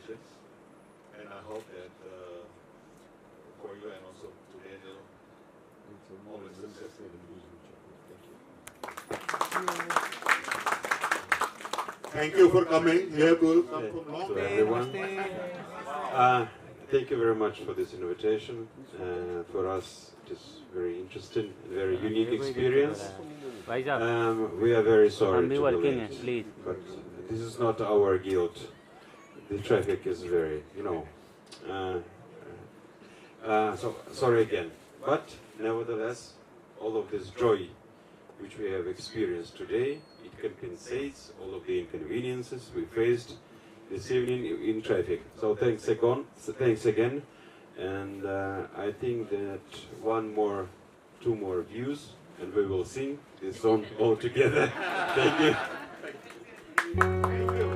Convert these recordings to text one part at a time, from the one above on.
congratulations. And I hope that for you and also to Daniel, always success in the future. Thank you. Thank you for coming. You have to come Okay, from long to way. everyone. Thank you very much for this invitation. For us, it is very interesting, very unique experience. We are very sorry to be late, but this is not our guilt. The traffic is very, so sorry again. But nevertheless, all of this joy which we have experienced today, it compensates all of the inconveniences we faced this evening in traffic. So thanks again, and I think that two more views, and we will sing this song all together. Thank you. Thank you.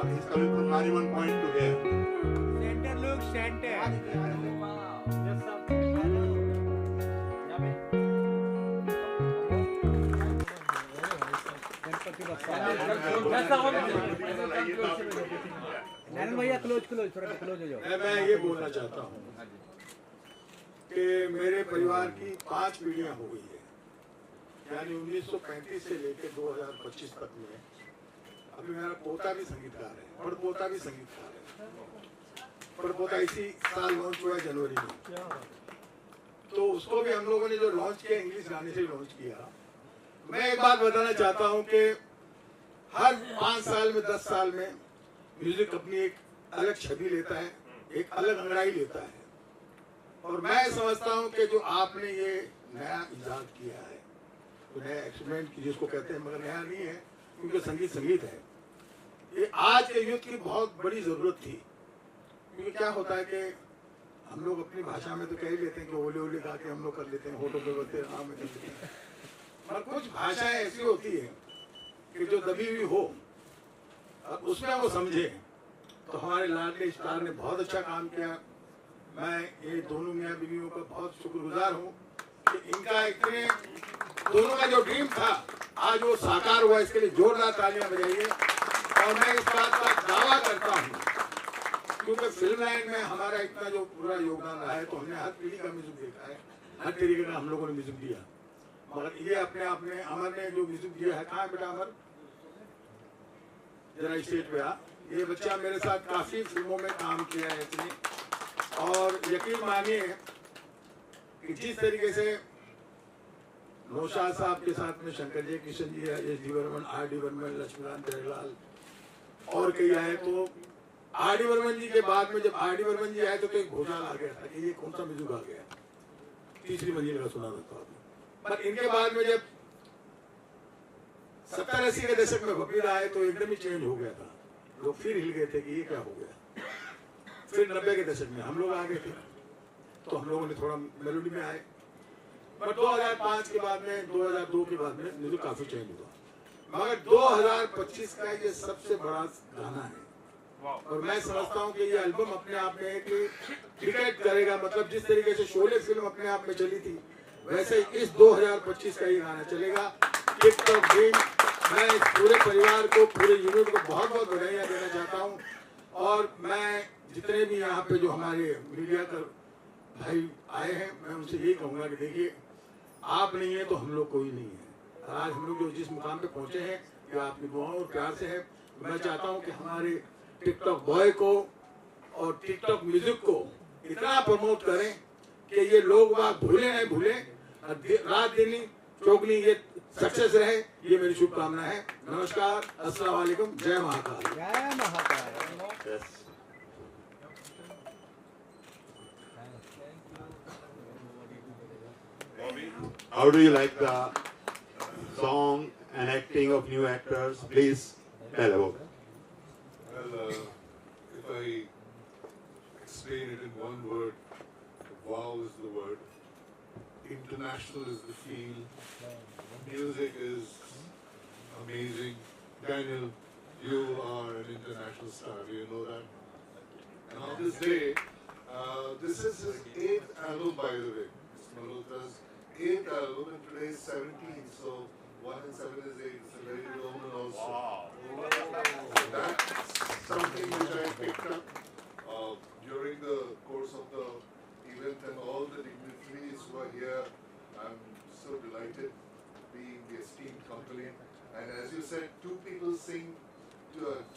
He's coming from 91 point to here. Center, look, center. Narayan भैया close थोड़ा close हो जाओ। मैं ये बोलना चाहता हूँ कि मेरे परिवार की 5 पीढ़ियां हो गई है, यानी 1935 से लेकर 2025 तक में। अभी मेरा पोता भी संगीतकार है, पड़पोता भी संगीतकार है। पड़पोता इसी साल लॉन्च हुआ है जनवरी में, तो उसको भी हम लोगों ने जो लॉन्च किया इंग्लिश गाने से लॉन्च किया। मैं एक बात बताना चाहता हूँ कि हर 5 साल में 10 साल में म्यूजिक अपनी एक अलग छवि लेता है, एक अलग अंगड़ाई लेता है। और मैं समझता हूँ कि जो आपने ये नया इजाद किया है, तो नया एक्सपेरिमेंट जिसको कहते हैं, मगर नया नहीं है क्योंकि संगीत संगीत है। ये आज के युग की बहुत बड़ी जरूरत थी, क्योंकि क्या होता है कि हम लोग अपनी भाषा में तो कह ही लेते हैं कि ओले ओले गा के हम लोग कर लेते हैं, होठों पे बोलते हैं, हाँ में कर लेते हैं। और कुछ भाषाएं ऐसी होती है कि जो दबी हुई हो और उसमें वो समझे। तो हमारे लाडले स्टार ने बहुत अच्छा काम किया। मैं ये दोनों मियाँ बीवियों का बहुत शुक्रगुजार हूँ कि इनका इतने दोनों का जो ड्रीम था आज वो साकार हुआ। इसके लिए जोरदार तालियां बजाइए। और मैं इस बात का दावा करता हूँ क्योंकि फिल्म लाइन में हमारा इतना जो पूरा योगदान रहा है, तो हमने हर पीढ़ी का म्यूजिक देखा है, हर तरीके का हम लोगों ने म्यूजिक दिया। मगर ये अपने आप में अमर ने जो म्यूजिक दिया है, कहाँ बेटा अमर, जरा स्टेज पे आ। ये बच्चा मेरे साथ काफी फिल्मों में काम किया है इसने, और यकीन मानिए कि जिस तरीके से नौशाद साहब के साथ में शंकर जय किशन जी है, S D Burman, R D Burman, Laxmikant Jailal और कई आए, तो आर डी बर्मन जी के बाद में जब आर डी बर्मन जी आए तो एक भूचाल आ गया था कि ये कौन सा म्यूजिक आ गया। तीसरी मंजिल का सुना था आपने। पर इनके बाद में जब 70-80 के दशक में फकीर आए तो एकदम ही चेंज हो गया था। लोग फिर हिल गए थे कि ये क्या हो गया। फिर 90 के दशक में हम लोग आ गए थे, तो हम लोगों ने थोड़ा मेलोडी में आए। पर 2005 के बाद में, 2002 के बाद में म्यूजिक काफी चेंज हुआ। मगर 2025 का ये सबसे बड़ा गाना है, और मैं समझता हूँ कि ये एल्बम अपने आप में एक डिकेड करेगा। मतलब जिस तरीके से शोले फिल्म अपने आप में चली थी, वैसे इस 2025 का ये गाना चलेगा। TikTok dream. मैं इस पूरे परिवार को, पूरे यूनिट को बहुत बहुत बधाइयाँ देना चाहता हूँ। और मैं जितने भी यहाँ पे जो हमारे मीडिया का भाई आए हैं, मैं उनसे यही कहूँगा कि देखिए, आप नहीं है तो हम लोग कोई नहीं है। आज हम लोग जो जिस मुकाम पे पहुँचे हैं, ये आपकी दुआओं और प्यार से है। मैं चाहता हूँ कि हमारे टिकटॉक बॉय को और टिकटॉक म्यूजिक को इतना प्रमोट करें कि ये लोग बात भूले नहीं भूले, रात दिन चौगनी ये सक्सेस रहे। ये मेरी शुभकामना है। नमस्कार, अस्सलाम वालेकुम, जय महाकाल। जय Mahakal. Yes. How do you like the song and acting of new actors? Please tell about it. Well, if I explain it in one word, wow is the word. International is the feel. Music is amazing. Daniel, you are an international star. Do you know that? And on this day, this is his 8th album, by the way. It's Malhotra's 8th album, and today is 17. So 1 and 7 is 8. It's a very Roman also. Wow. That's something which I picked up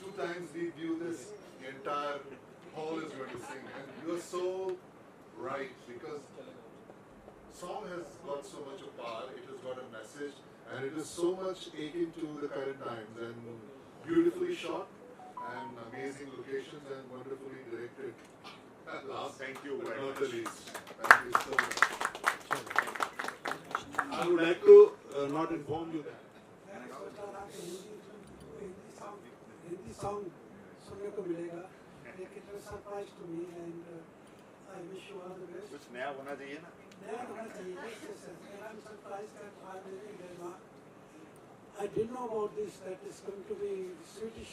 two times we view this, the entire hall is going to sing. And you are so right, because song has got so much of power, it has got a message, and it is so much akin to the current times, and beautifully shot, and amazing locations, and wonderfully directed. Last, Thank you but very not much. the least. Thank you so much. I would like to not inform you that. Hindi song सुनने को मिलेगा लेकिन surprise to me and I wish you all the best कुछ नया होना चाहिए ना. नया होना चाहिए and I'm surprised that I'm living Denmark. I didn't know about this that it's going to be Swedish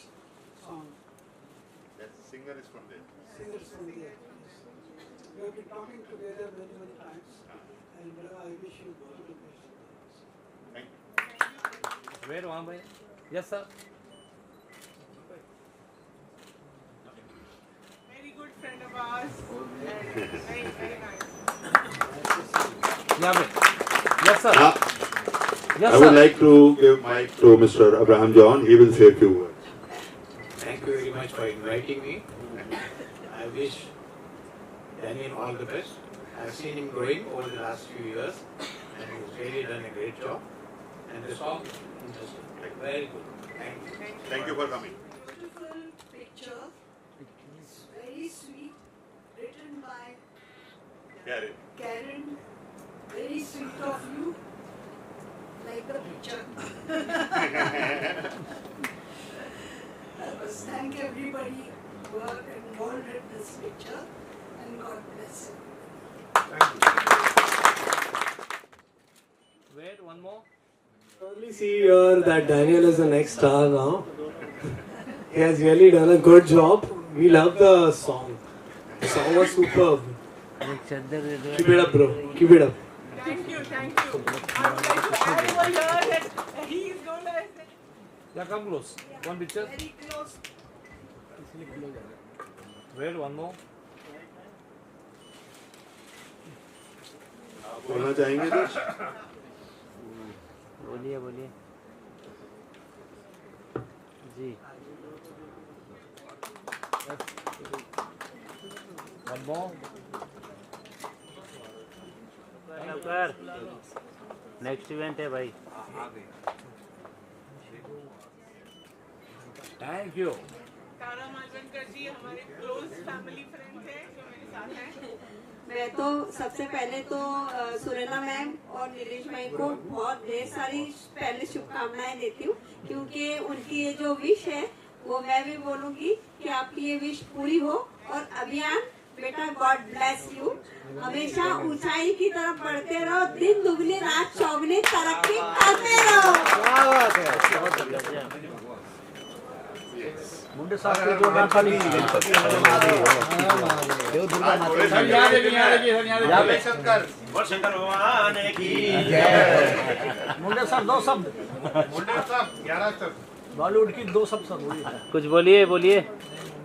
song That singer is from there. singers from there. We have been talking together many times and I wish you all the best. Thank you. Where वहाँ भाई? Yes sir. Very good friend of ours and very nice. यहाँ पे. Yes sir. I Yes would sir. like to give mic to Mr. Abraham John. He will say a few words. Thank you very much for inviting me. I wish Daniel all the best. I've seen him growing over the last few years and he's really done a great job. And the song is interesting, very good. Thank you. Thank you for coming. Beautiful picture. It's very sweet. Written by Karen. Karen. Very sweet of you. Like the picture. Thank everybody who are involved in this picture. And God bless you. Wait one more. Only see here that Daniel is the next star now. He has really done a good job. We love the song. The song was superb. Keep it up, bro. Keep it up. Thank you. I would like to add over here that he is going to Yeah, come close. One picture. Very close. Wait one more. बोलना चाहेंगे कुछ? बोलिए जी. One more. Next event है भाई. Thank you. तारा मालवणकर जी हमारे close family friend थे जो मेरे साथ हैं. मैं तो सबसे पहले तो सुरेना मैम और नीलेश भाई को बहुत ढेर सारी पहले शुभकामनाएं देती हूँ, क्योंकि उनकी ये जो विश है वो मैं भी बोलूँगी कि आपकी ये विश पूरी हो और अभियान बेटा गॉड ब्लेस यू, हमेशा ऊंचाई की तरफ बढ़ते रहो, दिन दुगनी रात चौगनी तरक्की करते रहो। मुंडे साहब के जो गाना खाली देव दुर्गा माता सर यहाँ पे शंकर भगवान की मुंडे साहब दो शब्द मुंडे साहब 11 शब्द बॉलीवुड की दो शब्द सर कुछ बोलिए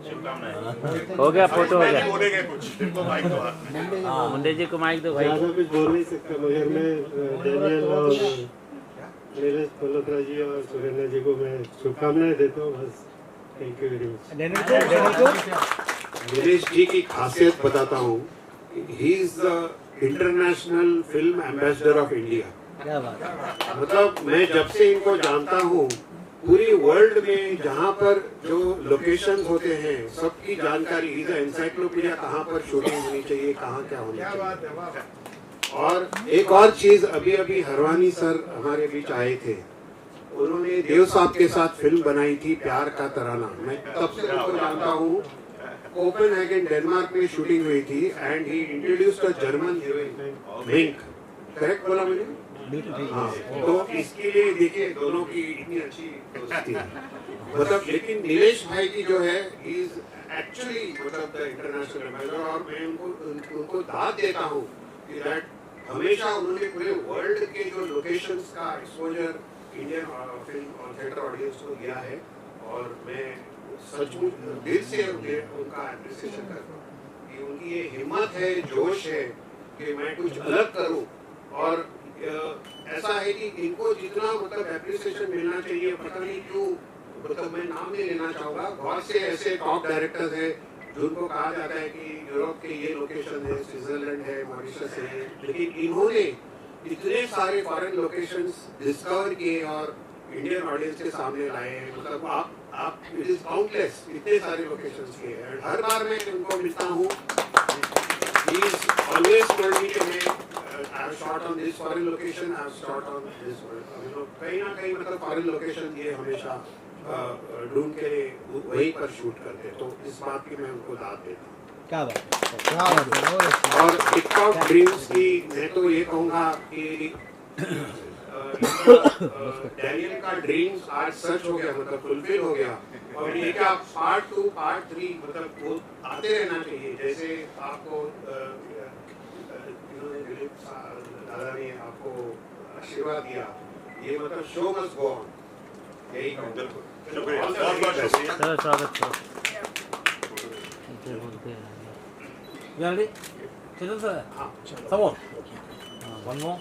शुभकामनाएं. हो गया फोटो हो गया. बोलेंगे कुछ इनको माइक दो. मुंडे जी को माइक दो भाई. ज़्यादा कुछ बोल नहीं सकता, मगर मैं डेनियल और नीलेश मल्होत्रा जी और सुरेंद्र जी को मैं शुभकामनाएं देता हूँ. बस thank you very much. Nilesh ji की खासियत बताता हूँ. He is the international film ambassador of India. क्या बात. मतलब मैं जब से इनको जानता हूँ, पूरी वर्ल्ड में जहाँ पर जो लोकेशंस होते हैं सबकी जानकारी, इज एनसाइक्लोपीडिया, कहाँ पर शूटिंग होनी चाहिए, कहाँ क्या होना चाहिए. और एक और चीज, अभी हरवानी सर हमारे बीच आए थे, उन्होंने देव साहब के साथ फिल्म बनाई थी प्यार का तराना. मैं तब से उनको जानता हूँ. कोपेनहेगन डेनमार्क में शूटिंग हुई थी and he introduced a German heroine mink. Correct बोला मैंने? हाँ. तो इसके लिए देखिए दोनों की इतनी अच्छी दोस्ती है. मतलब लेकिन नीलेश भाई की जो है इज एक्चुअली मतलब द इंटरनेशनल एम्बेसडर. और मैं उनको दाद देता हूँ कि दैट हमेशा उन्होंने पूरे वर्ल्ड के जो लोकेशंस का एक्सपोजर इंडियन फिल्म और थिएटर ऑडियंस को दिया है. और मैं सचमुच दिल से उनका एप्रिसिएशन करता हूँ कि उनकी ये हिम्मत है, जोश है कि मैं कुछ अलग करूँ. और ऐसा है कि इनको जितना मतलब एप्रिसिएशन मिलना चाहिए, पता नहीं क्यों मतलब मैं नाम नहीं लेना चाहूँगा, बहुत से ऐसे टॉप डायरेक्टर्स हैं जिनको कहा जाता है कि यूरोप के ये लोकेशन है, स्विट्जरलैंड है, मॉरिशस है, लेकिन इन्होंने इतने सारे फॉरेन लोकेशंस डिस्कवर किए और इंडियन ऑडियंस के सामने लाए हैं। मतलब आप इट इज काउंटलेस, इतने सारे लोकेशंस किए हैं। हर बार मैं उनको मिलता हूँ, he is always told me कि मैं I have shot on this foreign location, I have shot on this, कहीं ना कहीं मतलब फॉरेन लोकेशन ये हमेशा ढूंढ के वहीं पर शूट करते, तो इस बात की मैं उनको दाद देता हूँ। क्या बात है। और टिकटॉक ड्रीम्स की मैं तो ये कहूँगा कि डैनियल का ड्रीम्स आज सच हो गया, मतलब फुलफिल हो गया। और ये क्या पार्ट 2 पार्ट 3 मतलब वो आते रहना चाहिए। जैसे आपको दादा ने आपको आशीर्वाद दिया, ये मतलब शो मस्ट गो ऑन, यही कहूँगा। शुक्रिया, बहुत बहुत शुक्रिया। चलो स्वागत करो। You ready? Children, sir. Some more. One more.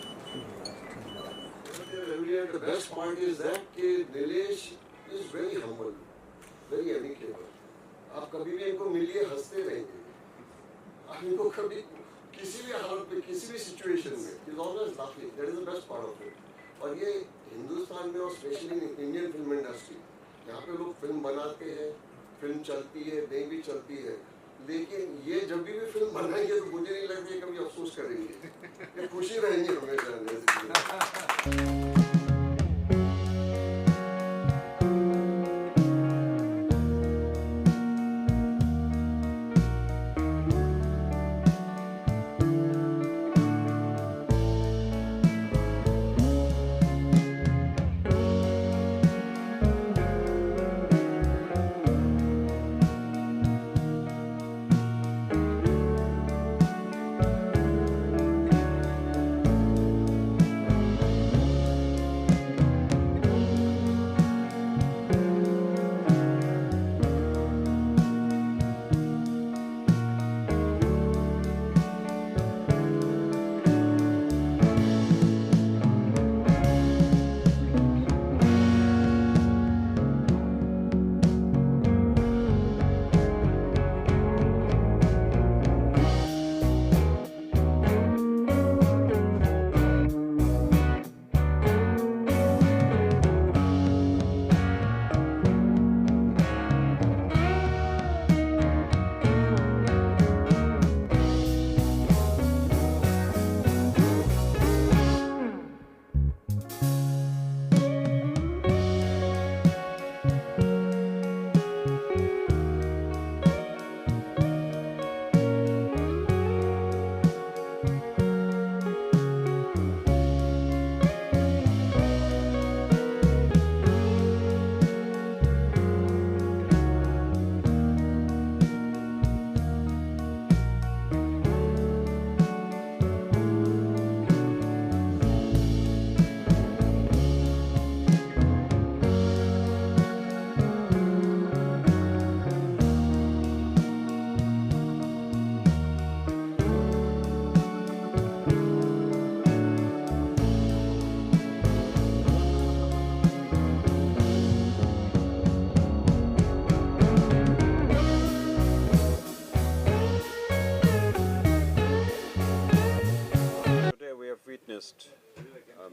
The best part is that Nilesh is very humble, very amicable. आप कभी भी इनको मिलिए हंसते रहेंगे। आप इनको कभी किसी भी हालत में, किसी भी सिचुएशन में, he's always laughing. That is the best part of it. और ये हिंदुस्तान में और स्पेशली इंडियन फिल्म इंडस्ट्री, यहाँ पे लोग फिल्म बनाते हैं, फिल्म चलती है, नहीं भी चलती है, लेकिन ये जब भी फिल्म बनाएंगे तो मुझे नहीं लगता कभी अफसोस करेंगे, ये खुशी रहेंगे हमेशा।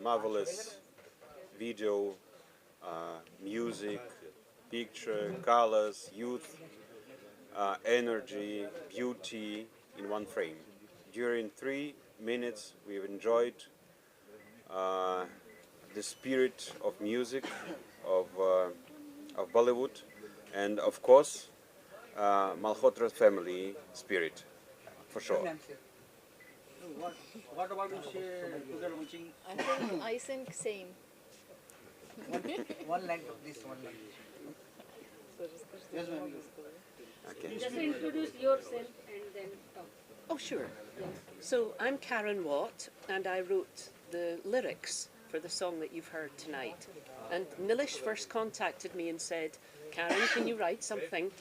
Marvelous video, music, picture, colors, youth, energy, beauty in one frame. During 3 minutes, we've enjoyed the spirit of music of Bollywood, and of course, Malhotra family spirit, for sure. What about you say together watching? I think same. One line, this one line. Yes, ma'am. Okay. Just introduce yourself and then talk. Oh, sure. So I'm Karen Watt, and I wrote the lyrics for the song that you've heard tonight. And Nilish first contacted me and said, Karen, can you write something,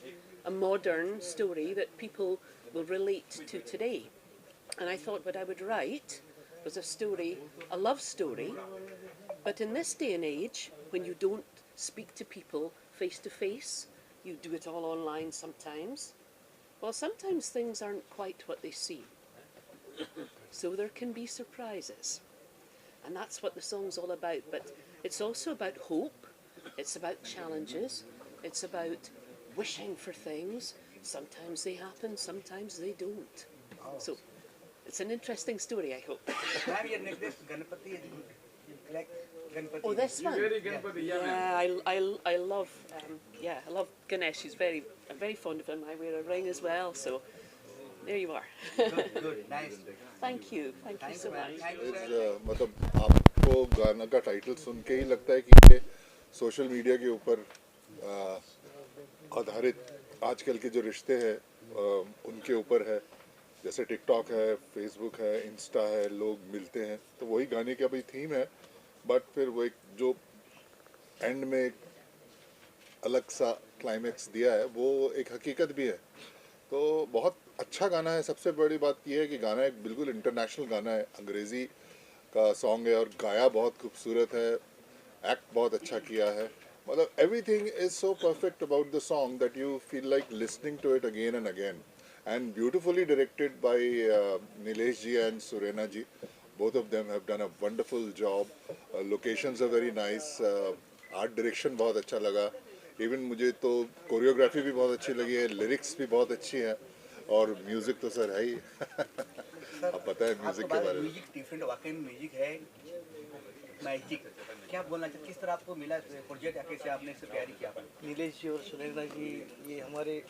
a modern story that people will relate to today? And I thought what I would write was a story, a love story, but in this day and age, when you don't speak to people face to face. You do it all online sometimes. Well, sometimes things aren't quite what they seem. So there can be surprises. And that's what the song's all about. But it's also about hope. It's about challenges. It's about wishing for things. Sometimes they happen, sometimes they don't. So it's an interesting story, I hope. Ma'am, your necklace, Ganpati, like Ganpati. Oh, this one? Ganpati, Yeah, I love, I love Ganesh. I'm very fond of him. I wear a ring as well, so there you are. Good, nice. Thank you so much. मतलब आपको गाना का title सुन के ही लगता है कि ये social media के ऊपर आधारित आजकल के जो रिश्ते हैं उनके ऊपर है, जैसे टिकटॉक है, फेसबुक है, इंस्टा है, लोग मिलते हैं, तो वही गाने का भी थीम है, बट फिर वो एक जो एंड में एक अलग सा क्लाइमेक्स दिया है वो एक हकीकत भी है। तो बहुत अच्छा गाना है। सबसे बड़ी बात यह है कि गाना एक बिल्कुल इंटरनेशनल गाना है, अंग्रेज़ी का सॉन्ग है और गाया बहुत खूबसूरत है, एक्ट बहुत अच्छा किया है, मतलब everything is so perfect about the song that you feel like listening to it again and again, and beautifully directed by Nilesh ji and Surena ji. Both of them have done a wonderful job. Locations are very nice. Art direction बहुत अच्छा लगा. Even मुझे तो choreography भी बहुत अच्छी लगी है, लिरिक्स भी बहुत अच्छी है और म्यूजिक तो सर है ही। आप पता है म्यूजिक के बारे में। म्यूजिक डिफरेंट, वाकई में म्यूजिक है मैजिक। क्या बोलना चाहिए, किस तरह आपको मिला प्रोजेक्ट, कैसे आपने इससे तैयारी किया? नीलेश जी और सुरेंद्र जी ये हमारे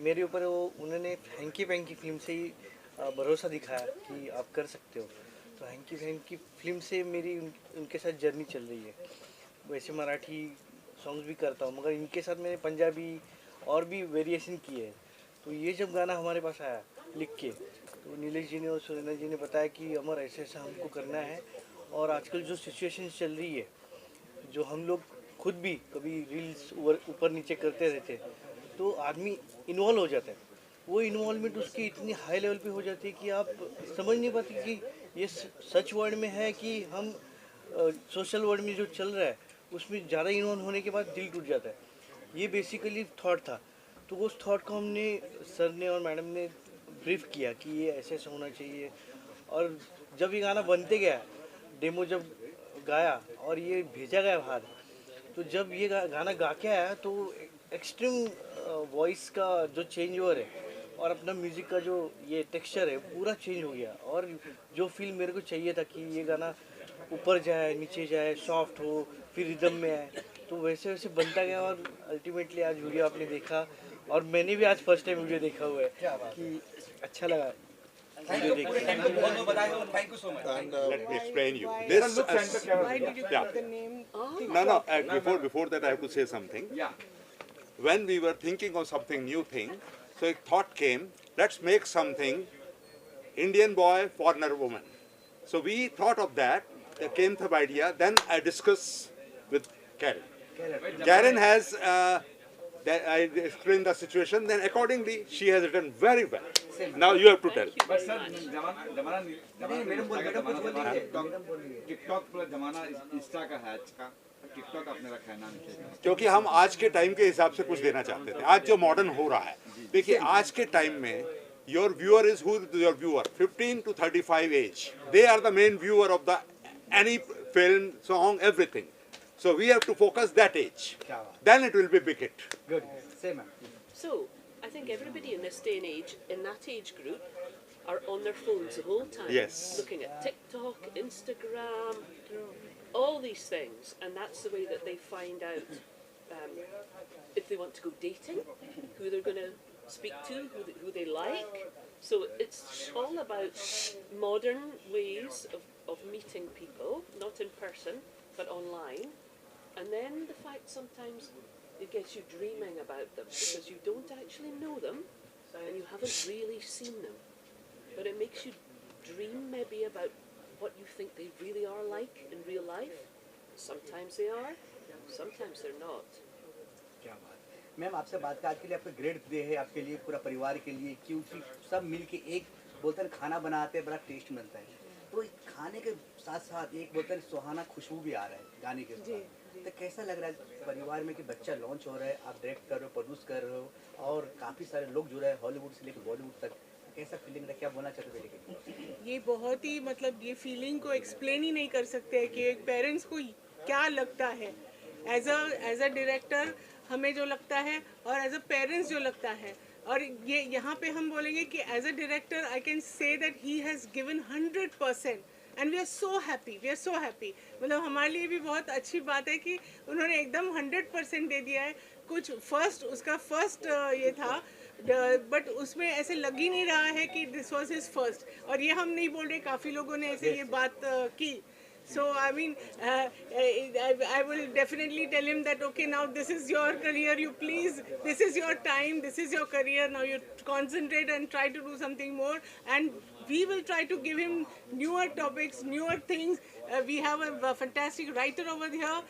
मेरे ऊपर वो उन्होंने हैंकी पैंकी फिल्म से ही भरोसा दिखाया कि आप कर सकते हो। तो हैंकी पैंकी फिल्म से मेरी उनके साथ जर्नी चल रही है। वैसे मराठी सॉन्ग्स भी करता हूँ, मगर इनके साथ मैंने पंजाबी और भी वेरिएशन किए हैं। तो ये जब गाना हमारे पास आया लिख के, तो नीलेश जी ने और सुरेंद्र जी ने बताया कि अमर ऐसे ऐसा हमको करना है। और आजकल जो सिचुएशन चल रही है, जो हम लोग खुद भी कभी रील्स ऊपर नीचे करते रहते हैं, तो आदमी इन्वॉल्व हो जाता है। वो इन्वॉल्वमेंट उसकी इतनी हाई लेवल पे हो जाती है कि आप समझ नहीं पाते कि ये सच वर्ल्ड में है कि हम सोशल वर्ल्ड में जो चल रहा है उसमें ज़्यादा इन्वॉल्व होने के बाद दिल टूट जाता है। ये बेसिकली थॉट था। तो उस थॉट को हमने सर ने और मैडम ने ब्रीफ किया कि ये ऐसे ऐसा होना चाहिए। और जब ये गाना बनते गया, डेमो जब गाया और ये भेजा गया बाहर, तो जब ये गाना गा के आया तो एक्सट्रीम वॉइस का जो चेंज ओवर है और अपना म्यूज़िक का जो ये टेक्सचर है पूरा चेंज हो गया। और जो फील मेरे को चाहिए था कि ये गाना ऊपर जाए, नीचे जाए, सॉफ्ट हो, फिर रिदम में आए, तो वैसे वैसे बनता गया। और अल्टीमेटली आज वीडियो आपने देखा और मैंने भी आज फर्स्ट टाइम वीडियो देखा हुआ है कि अच्छा लगा। Thank you so much. Let me explain you. This, Why did you put the name? No. Before that, I have to say something. Yeah. When we were thinking of something new thing, so a thought came. Let's make something Indian boy, foreigner woman. So we thought of that. There came the idea. Then I discussed with Karen. Karen has. I explained the situation. Then accordingly, she has written very well. Now you have to tell. But sir, TikTok पूरा जमाना Insta का है, TikTok आपने रखा है नाम से, क्योंकि हम आज के टाइम के हिसाब से कुछ देना चाहते थे। आज जो मॉडर्न हो रहा है, देखिए आज के टाइम में your viewer is who your viewer 15 to 35 age, they are the main viewer of the any film, song, everything. So we have to focus that age. Then it will be big hit. Good. Same. So I think everybody in this day and age, in that age group, are on their phones the whole time. Yes. Looking at TikTok, Instagram, all these things, and that's the way that they find out if they want to go dating, who they're going to speak to, who they like. So it's all about modern ways of meeting people, not in person, but online. And then the fact sometimes it gets you dreaming about them because you don't actually know them and you haven't really seen them. But it makes you dream maybe about what you think they really are like in real life. Sometimes they are, sometimes they're not. क्या बात। Ma'am आपसे बात का आज के लिए आपका great day है, आपके लिए, पूरा परिवार के लिए, क्योंकि सब मिल के एक बोलते हैं खाना बनाते हैं, बड़ा टेस्ट मिलता है। तो खाने के साथ साथ एक बोलते हैं सुहाना खुशबू भी आ रहा है गाने के साथ। तो कैसा लग रहा है परिवार में कि बच्चा लॉन्च हो रहा है, आप डायरेक्ट कर रहे हो, प्रोड्यूस कर रहे हो और काफ़ी सारे लोग जुड़े हैं हॉलीवुड से लेकर बॉलीवुड तक, कैसा फीलिंग है, क्या बोलना चाहते हो लेकिन? ये बहुत ही मतलब ये फीलिंग को एक्सप्लेन ही नहीं कर सकते हैं कि एक पेरेंट्स को क्या लगता है एज अ डायरेक्टर, हमें जो लगता है और एज अ पेरेंट्स जो लगता है। और ये यहाँ पे हम बोलेंगे कि as a director I can say that he has given 100% and we are so happy, we are so happy. मतलब हमारे लिए भी बहुत अच्छी बात है कि उन्होंने एकदम 100% दे दिया है। कुछ उसका फर्स्ट ये था बट उसमें ऐसे लग ही नहीं रहा है कि दिस वॉज हिज फर्स्ट। और ये हम नहीं बोल रहे, काफ़ी लोगों ने ऐसे ये बात की। So I mean, I will definitely tell him that okay, now this is your career. You please, this is your time. This is your career. Now you concentrate and try to do something more. And we will try to give him newer topics, newer things. We have a fantastic writer over here.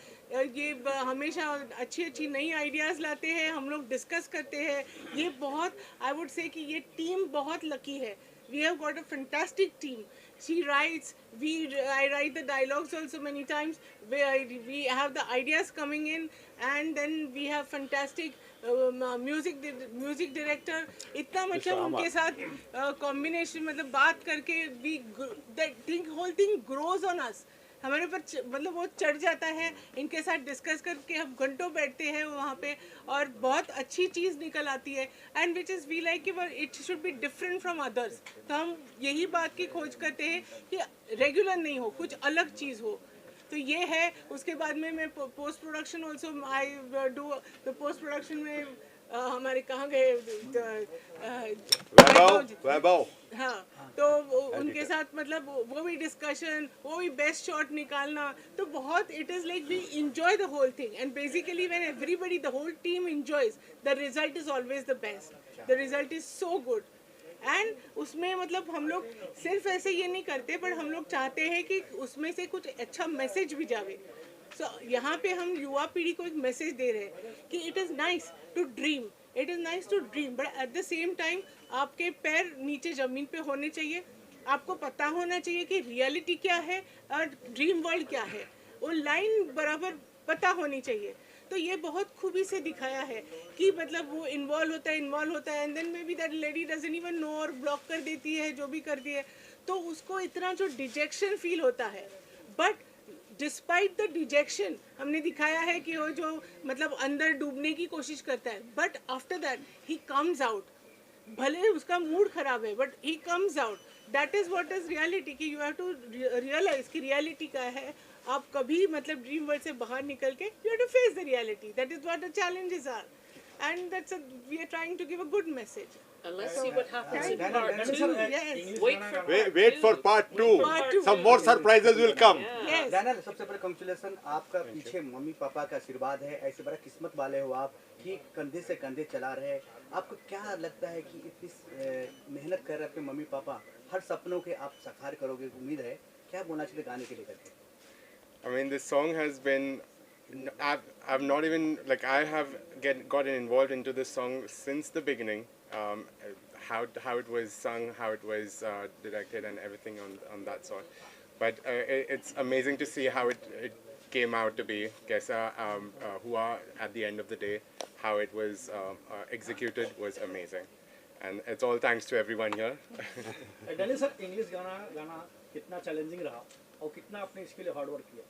ये हमेशा अच्छी नई ideas लाते हैं, हम लोग discuss करते हैं। ये बहुत, आई वुड से कि ये टीम बहुत लकी है। We have got a fantastic team. She writes, I write the dialogues also many times. We have the ideas coming in, and then we have fantastic music director. इतना मतलब उनके साथ combination, मतलब बात करके whole thing grows on us. हमारे पर मतलब वो चढ़ जाता है। इनके साथ डिस्कस करके हम घंटों बैठते हैं वहाँ पे और बहुत अच्छी चीज़ निकल आती है। And which is we like it should be different from others. तो हम यही बात की खोज करते हैं कि रेगुलर नहीं हो, कुछ अलग चीज़ हो। तो ये है। उसके बाद में मैं post production also I do the post production में हमारे कहाँ गए वैभव। हाँ, तो उनके साथ मतलब वो भी डिस्कशन, वो भी बेस्ट शॉट निकालना, तो बहुत it is like we enjoy the whole thing and basically when everybody the whole team enjoys the result is always the best, the result is so good. And उसमें मतलब हम लोग सिर्फ ऐसे ये नहीं करते, पर हम लोग चाहते हैं कि उसमें से कुछ अच्छा मैसेज भी जावे। सो यहाँ पे हम युवा पीढ़ी को एक मैसेज दे रहे हैं कि it is nice to dream, it is nice to dream, but at the same time आपके पैर नीचे ज़मीन पे होने चाहिए। आपको पता होना चाहिए कि रियलिटी क्या है और ड्रीम वर्ल्ड क्या है, वो लाइन बराबर पता होनी चाहिए। तो ये बहुत खूबी से दिखाया है कि मतलब वो इन्वॉल्व होता है and then may be that lady doesn't even know और ब्लॉक कर देती है, जो भी करती है, तो उसको इतना जो डिजेक्शन फील होता है। बट डिस्पाइट द डिजेक्शन हमने दिखाया है कि वो जो मतलब अंदर डूबने की कोशिश करता है, but after that he comes out. भले उसका मूड खराब है but he comes out. That is what is reality, कि यू हैव टू रियलाइज कि रियलिटी क्या है। आप कभी मतलब ड्रीम वर्ल्ड से बाहर निकल के you have to face the reality. That is what the challenges are and that's we are trying to give a good message. And let's see what happens in part 2. Yes. Wait for part 2. Some more surprises will come. Yes. Daniel, सबसे पहले congratulation, आपका पीछे mummy papa का आशीर्वाद है, ऐसे बड़ा किस्मत वाले हो आप कि कंधे से कंधे चला रहे हैं। आपको क्या लगता है कि इतनी मेहनत कर रहे आपके मम्मी पापा, हर सपनों के आप साकार करोगे, उम्मीद है, क्या बोलना चाहिए गाने के लेकर के? I mean, this song has been, I've not even, like, I have gotten involved into this song since the beginning. How it was sung, how it was directed, and everything on that sort. But it's amazing to see how it came out to be. Kaisa hua at the end of the day, how it was executed was amazing, and it's all thanks to everyone here. Daniel sir, English गाना कितना challenging रहा और कितना आपने इसके लिए hard work किया?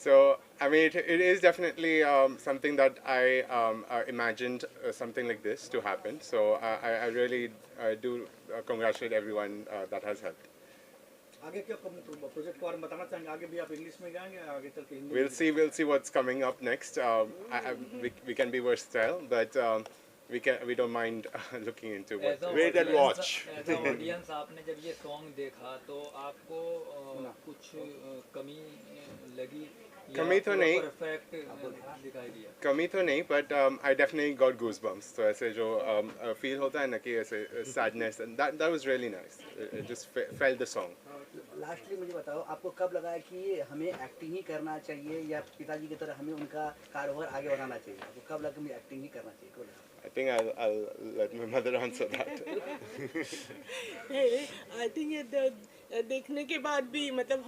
So, I mean, it is definitely something that I imagined something like this to happen. So, I really do congratulate everyone that has helped. आगे क्या प्रोजेक्ट के बारे में बताना चाहेंगे? आगे भी आप इंग्लिश में गाएंगे, आगे चल के Hindi? We'll see what's coming up next. We can be versatile, but we don't mind looking into what. Wait and watch. As an audience, आपने जब ये सॉन्ग देखा तो आपको कुछ कमी लगी? कमी तो नहीं, परफेक्ट दिखाई दिया? कमी तो नहीं, but I definitely got goosebumps. तो ऐसे जो feel होता है ना कि ऐसे sadness, and that was really nice. It just felt the song. Lastly मुझे बताओ, आपको कब लगा कि हमें एक्टिंग ही करना चाहिए या पिताजी की तरह हमें उनका कारोबार आगे बढ़ाना चाहिए? आपको कब लगा हमें एक्टिंग ही करना चाहिए? I think I'll let my mother answer that. I think देखने के बाद भी मतलब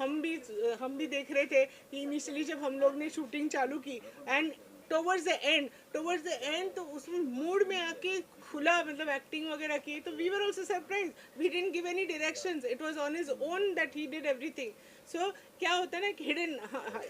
हम भी देख रहे थे कि इनिशियली जब हम लोग ने शूटिंग चालू की एंड टुवर्ड्स द एंड तो उसमें मूड में आके खुला मतलब एक्टिंग वगैरह की तो we were also surprise we didn't give any directions it was on his own that he did everything so क्या होता है ना हिडन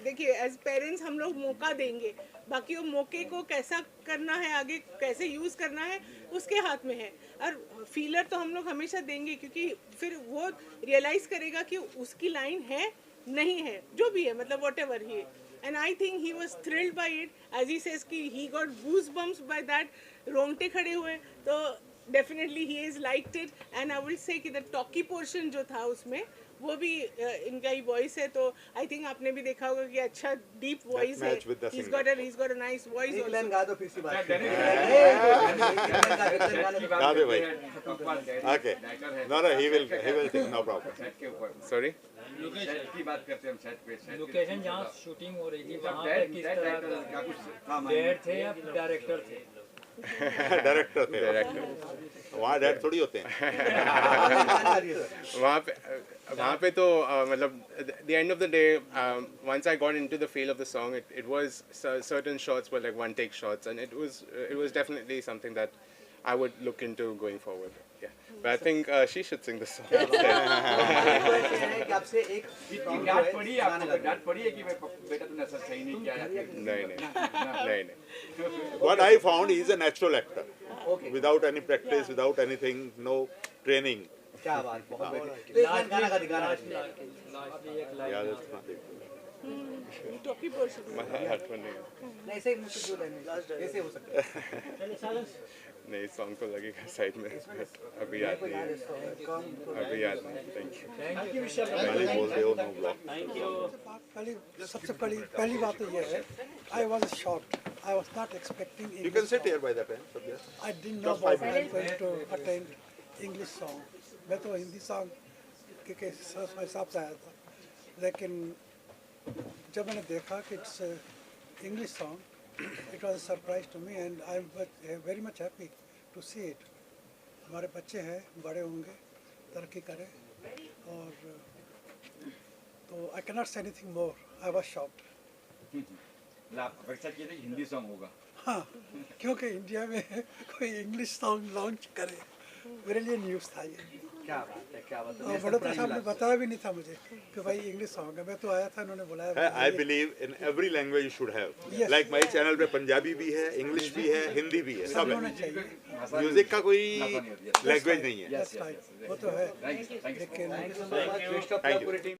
देखिए एज पेरेंट्स हम लोग मौका देंगे बाकी वो मौके को कैसा करना है आगे कैसे यूज़ करना है उसके हाथ में है और फीलर तो हम लोग हमेशा देंगे क्योंकि फिर वो रियलाइज़ करेगा कि उसकी लाइन है नहीं है जो भी है मतलब what ever he and I think he was thrilled by it as he says कि he got goosebumps by that रोंगटे खड़े हुए तो definitely he has liked it and I will say कि the talky portion जो था उसमें वो भी इनका ही वॉइस है तो आई थिंक आपने भी देखा होगा कि अच्छा डीप वॉइस है he's got a nice voice एक लाइन गा दो फिर से बात गा दे भाई okay no he will take no problem sorry की बात करते हैं हम सेट पे लोकेशन जहाँ शूटिंग हो रही थी वहाँ पे किस तरह का डैड थे या डायरेक्टर थे डायरेक्टर वहाँ डैड थोड़ी होते हैं वहाँ पे तो मतलब the end of the day once I got into the feel of the song it was certain shots were like one take shots and it was definitely something that I would look into going forward. Yeah, but I think she should sing the song. आपसे एक डांट पड़ी है कि बेटा तूने ऐसा सही नहीं किया नहीं What I found he is a natural actor without any practice without anything no training क्या बात बहुत गाना का दिखाना याद है टॉकी पोर्शन नहीं सही मुझे जो लाइन ऐसे हो सकता है नहीं सॉन्ग तो लगेगा साइड में अभी याद नहीं थैंक यू सबसे पहली बात तो ये है I was shocked I was not expecting You can sit here by the pen so yes I didn't know that I am going to attend English song मैं तो हिंदी सॉन्ग के हिसाब से आया था लेकिन जब मैंने देखा कि it's English song it was a surprise to me and I am very much happy to see it. हमारे बच्चे हैं बड़े होंगे तरक्की करें और तो I cannot say anything more. I was shocked. आप एक्सपेक्ट किए थे हिंदी सॉन्ग होगा हाँ क्योंकि इंडिया में कोई इंग्लिश सॉन्ग लॉन्च करे मेरे लिए न्यूज़ था ये क्या बात है बड़ों साहब ने बताया भी नहीं था मुझे कि भाई इंग्लिश सॉन्ग है मैं तो आया था उन्होंने बुलाया I believe in every language you should have Yes. like my channel पे पंजाबी भी है इंग्लिश भी है हिंदी भी है सब होना है चाहिए म्यूजिक का कोई लैंग्वेज नहीं है वो तो है लेकिन Thank you.